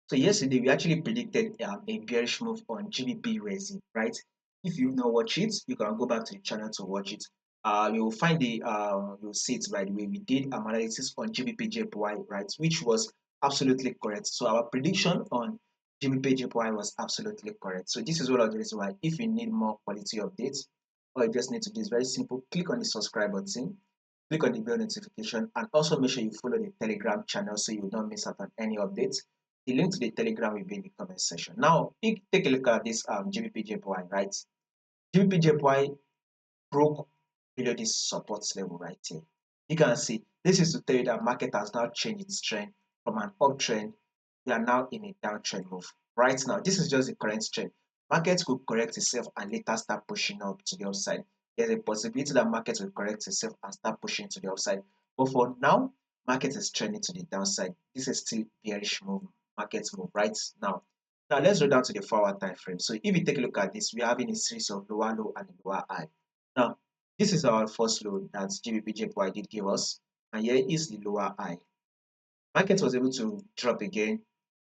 So yesterday we actually predicted a bearish move on GBPUSD, right? If you've not watched it, you can go back to the channel to watch it. You'll find you'll see it right away. We did analysis on GBPJPY, right, which was absolutely correct. So our prediction on GBPJPY was absolutely correct. So this is one of the reasons why, if you need more quality updates, all you just need to do is very simple: click on the subscribe button, click on the bell notification, and also make sure you follow the Telegram channel so you will not miss out on any updates. The link to the Telegram will be in the comment section. Now, take a look at this GBPJPY, right? GBPJPY broke below this support level right here. You can see this is to tell you that market has now changed its trend from an uptrend. We are now in a downtrend move. Right now, this is just the current trend. Market could correct itself and later start pushing up to the upside. There's a possibility that market will correct itself and start pushing to the upside. But for now, market is trending to the downside. This is still bearish move, market move right now. Now let's go down to the 4-hour time frame. So if you take a look at this, we're having a series of lower low and lower high. Now, this is our first low that GBPJPY did give us, and here is the lower high. Market was able to drop again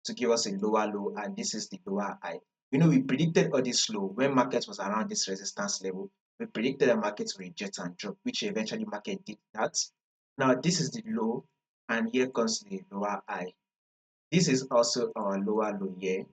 to give us a lower low, and this is the lower high. We predicted all this low when market was around this resistance level. We predicted that market will reject and drop, which eventually market did that. Now, this is the low, and here comes the lower high. This is also our lower low here,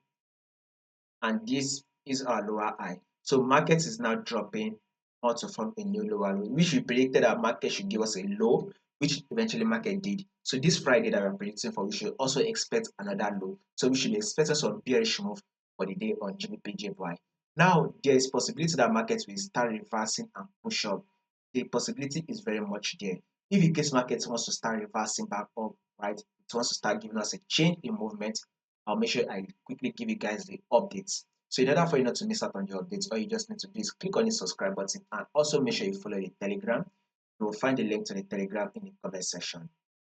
and this is our lower high. So market is now dropping out to form a new lower low, which we predicted that market should give us a low, which eventually market did. So this Friday that we're predicting for, we should also expect another low. So we should be expecting some bearish move for the day on GBPJPY. Now there is possibility that market will start reversing and push up. The possibility is very much there. If in case market wants to start reversing back up, right, it wants to start giving us a change in movement, I'll make sure I quickly give you guys the updates. So in order for you not to miss out on the updates, all you just need to do is click on the subscribe button and also make sure you follow the Telegram. You will find the link to the Telegram in the comment section.